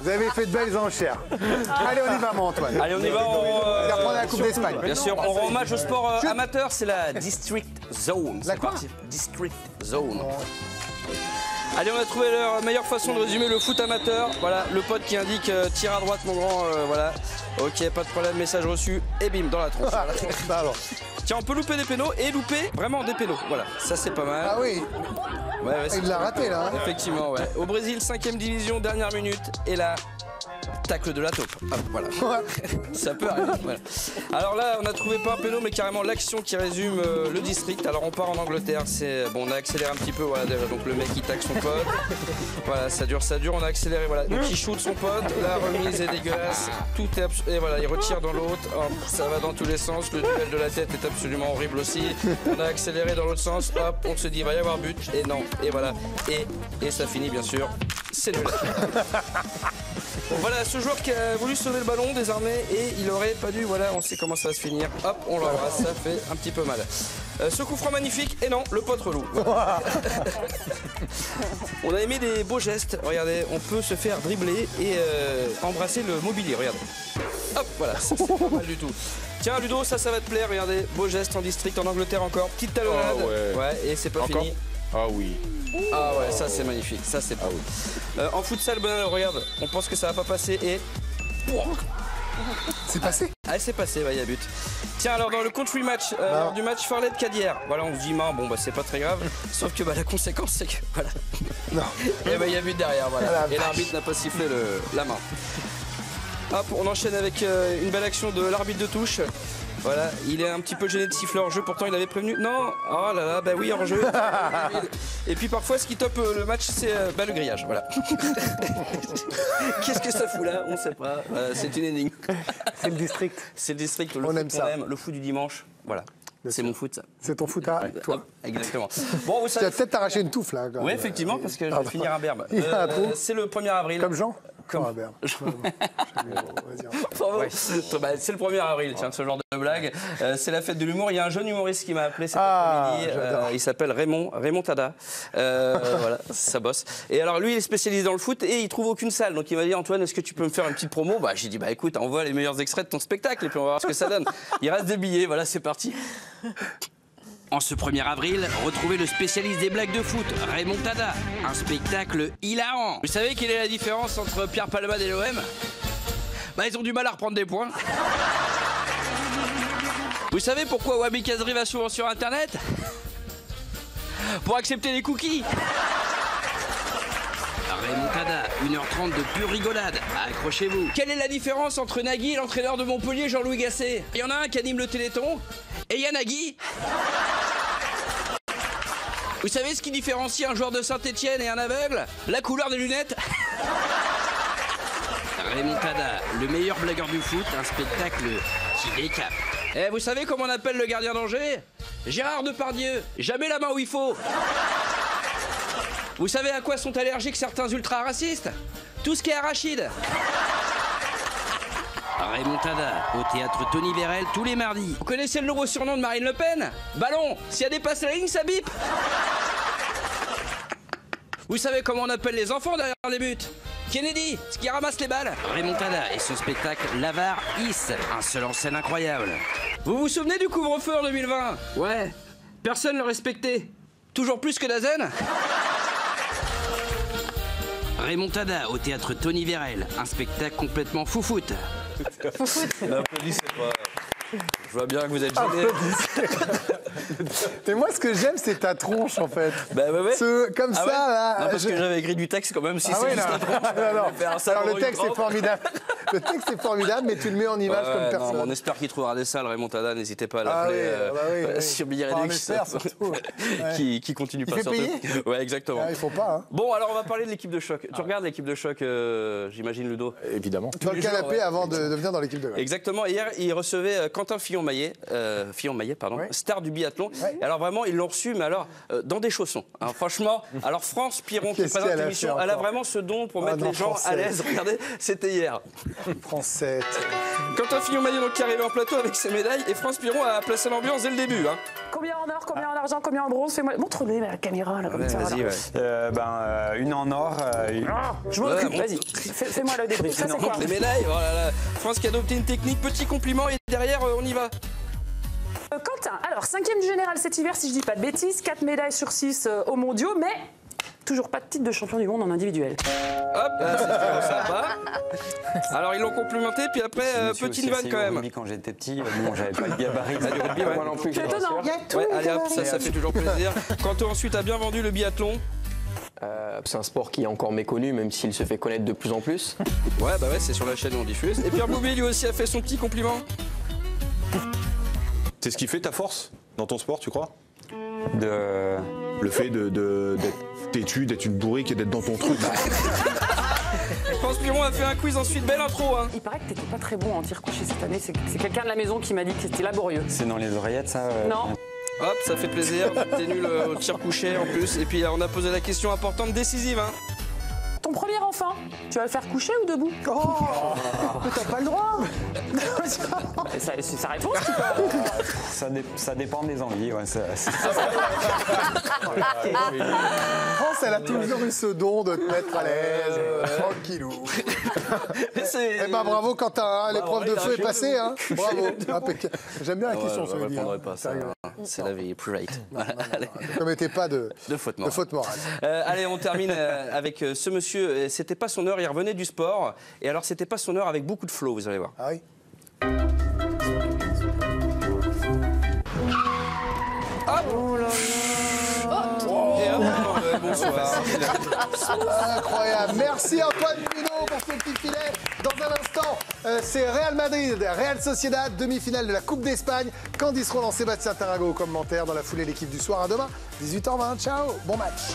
Vous avez fait de belles enchères. Allez, on y va, mon Antoine. Allez, on y va. On va reprendre la Coupe d'Espagne. Bien sûr, on rend hommage au sport amateur, c'est la District Zone. La quoi? District Zone. Allez, on a trouvé la meilleure façon de résumer le foot amateur. Voilà, le pote qui indique tire à droite, mon grand. Voilà. Ok, pas de problème, message reçu. Et bim, dans la tronche. Alors. Tiens, on peut louper des pénaux et louper vraiment des pénaux. Voilà, ça c'est pas mal. Ah oui, Ouais, il l'a raté là. Hein. Effectivement, ouais. Au Brésil, 5e division, dernière minute. Et là, tacle de la taupe. Hop, voilà. Ça peut arriver. Voilà. Alors là, on a trouvé pas un péno, mais carrément l'action qui résume le district. Alors on part en Angleterre. Bon, on a accéléré un petit peu. Voilà, déjà. Donc le mec il tacle son pote. Voilà, ça dure. On a accéléré. Voilà. Donc il shoot son pote. La remise est dégueulasse. Tout est et voilà, il retire dans l'autre. Ça va dans tous les sens. Le duel de la tête est absolument horrible aussi. On a accéléré dans l'autre sens. Hop, on se dit il va y avoir but. Et non. Et voilà. Et ça finit bien sûr. C'est nul. Voilà, ce joueur qui a voulu sauver le ballon, désarmé, et il aurait pas dû, voilà, on sait comment ça va se finir. Hop, on l'embrasse, ça fait un petit peu mal. Ce coup franc magnifique, et non, le pote relou. Voilà. On a aimé des beaux gestes, regardez, on peut se faire dribbler et embrasser le mobilier, regardez. Hop, voilà, ça c'est pas mal du tout. Tiens Ludo, ça va te plaire, regardez, beau geste en district, en Angleterre encore, petite talonnade. Ouais, et c'est pas fini. Ah oui. Ah ouais, ça c'est magnifique, ça c'est pas oui. En futsal, regarde, on pense que ça va pas passer et... C'est passé? Ah, c'est passé, il y a but. Tiens, alors dans le country match, lors du match Farley-Cadière, voilà, on se dit, bon, bah c'est pas très grave, sauf que la conséquence, c'est que, voilà. Non. Et il y a but derrière, voilà. Et l'arbitre n'a pas sifflé la main. Hop, on enchaîne avec une belle action de l'arbitre de touche. Voilà, il est un petit peu gêné de siffler hors jeu, pourtant il avait prévenu. Non, oh là là, bah oui, hors jeu. Et puis parfois, ce qui top le match, c'est le grillage. Voilà. Qu'est-ce que ça fout là? On sait pas. C'est une énigme. C'est le district. C'est le district, le On foot aime ça. le foot du dimanche. Voilà. C'est mon foot, ça. C'est ton foot à toi. Exactement. Bon, vous Tu savez. vas peut-être t'arracher une touffe là. Oui, effectivement, parce que je vais finir un berbe. C'est le 1er avril. Comme Jean. Comme... Ah, merde. Ouais. Bah, c'est le 1er avril, tiens, ce genre de blague. C'est la fête de l'humour. Il y a un jeune humoriste qui m'a appelé cet après-midi. Il s'appelle Raymond Tada. Voilà, ça bosse. Et alors, lui, il est spécialisé dans le foot et il trouve aucune salle. Donc, il m'a dit, Antoine, est-ce que tu peux me faire une petite promo? Bah, j'ai dit, bah écoute, envoie les meilleurs extraits de ton spectacle et puis on va voir ce que ça donne. Il reste des billets, voilà, c'est parti. En ce 1er avril, retrouvez le spécialiste des blagues de foot, Raymond Tada. Un spectacle hilarant. Vous savez quelle est la différence entre Pierre Palmade et l'OM? Bah, ils ont du mal à reprendre des points. Vous savez pourquoi Wabi Kazri va souvent sur Internet? Pour accepter les cookies. Raymond Tada, 1h30 de pure rigolade. Accrochez-vous. Quelle est la différence entre Nagui et l'entraîneur de Montpellier, Jean-Louis Gasset? Il y en a un qui anime le Téléthon et il y a Nagui. Vous savez ce qui différencie un joueur de Saint-Etienne et un aveugle? La couleur des lunettes. Raymond Tada, le meilleur blagueur du foot, un spectacle qui décape. Eh, vous savez comment on appelle le gardien d'Angers? Gérard Depardieu. Jamais la main où il faut. Vous savez à quoi sont allergiques certains ultra-racistes? Tout ce qui est arachide. Raymond Tada, au théâtre Tony Vérel, tous les mardis. Vous connaissez le nouveau surnom de Marine Le Pen? Ballon. S'il y a des passes la ligne, ça bip. Vous savez comment on appelle les enfants derrière les buts? Kennedy, ce qui ramasse les balles. Raymond Tada et son spectacle L'Avare Is, un seul en scène incroyable. Vous vous souvenez du couvre-feu en 2020? Ouais. Personne ne le respectait. Toujours plus que Dazen. Raymond Tada au théâtre Tony Vérel, un spectacle complètement foufoute. N'applaudissez pas. Je vois bien que vous êtes gêné. Mais moi, ce que j'aime, c'est ta tronche, en fait. Bah ouais. Comme ça, là. Non, parce que j'avais écrit du texte quand même, si c'est juste la tronche. Alors, le texte est formidable. Le texte est formidable, mais tu le mets en image comme personne. Non, on espère qu'il trouvera des salles, Raymond Tada. N'hésitez pas à l'appeler sur Billet Redux. Qui continue pas à sortir. Ouais, exactement. Il faut pas. Bon, alors on va parler de l'équipe de choc. Tu regardes l'équipe de choc, j'imagine, Ludo? Évidemment. Dans le canapé avant de venir dans l'équipe de choc. Exactement. Hier, il recevait Quentin Fillon-Maillet, star du biathlon. Et alors vraiment, ils l'ont reçu, mais alors dans des chaussons. Hein, franchement, alors France Piron qui présente l'émission, elle a vraiment ce don pour mettre les gens à l'aise. Regardez, c'était hier. France 7. Quentin Fillon-Maillet donc qui arrive en plateau avec ses médailles et France Piron a placé l'ambiance dès le début. Hein. Combien en or, combien en argent, combien en bronze? Fais-moi, montre-les la caméra là comme ça. Vas-y, ouais. Une en or. Je m'en occupe, vas-y. Fais-moi le débrief. Ça c'est quoi? Les médailles, oh là là. France qui a adopté une technique, petit compliment et derrière on y va. Quentin, alors 5e du général cet hiver si je dis pas de bêtises, 4 médailles sur 6 aux mondiaux, mais toujours pas de titre de champion du monde en individuel. Hop, c'est sympa. Alors ils l'ont complimenté, puis après, petite vanne quand même. Quand j'étais petit, bon, j'avais pas le gabarit du rugby, ouais. moi non plus. C'est étonnant. Ouais, allez hop, ça fait toujours plaisir. Quentin ensuite a bien vendu le biathlon. C'est un sport qui est encore méconnu, même s'il se fait connaître de plus en plus. Ouais, bah ouais, c'est sur la chaîne où on diffuse. Et Pierre Bouvier lui aussi a fait son petit compliment. C'est ce qui fait ta force dans ton sport, tu crois? Le fait d'être têtu, d'être une bourrique et d'être dans ton truc. France Piron a fait un quiz ensuite, belle intro. Hein. Il paraît que t'étais pas très bon en tir couché cette année, c'est quelqu'un de la maison qui m'a dit que c'était laborieux. C'est dans les oreillettes, ça Non. Hop, ça fait plaisir. T'es nul au tir couché en plus. Et puis on a posé la question importante, décisive. Hein. Ton premier enfant, tu vas le faire coucher ou debout? Oh, mais t'as pas le droit. C'est sa réponse ou pas? Ça dépend des envies. Ouais, France, elle a toujours eu ce don de te mettre à l'aise, tranquillou. Eh ben bravo Quentin, hein, l'épreuve de feu est passée. Hein. Bravo, impeccable. J'aime bien la question, je ça veut dire. répondrai pas ça. C'est la vie, private. Voilà, allez. Ne commettez pas de faute morale. morale. Allez, on termine avec ce monsieur. C'était pas son heure, il revenait du sport. Et alors, c'était pas son heure avec beaucoup de flow, vous allez voir. Ah oui. Hop. Oh là là. Et hop, bonsoir. Incroyable. Merci Antoine Pinault pour ce petit filet. Dans un instant, c'est Real Madrid, Real Sociedad, demi-finale de la Coupe d'Espagne. Candice Roland, Sébastien Tarago au commentaire. Dans la foulée, l'équipe du soir. À demain, 18h20. Ciao, bon match.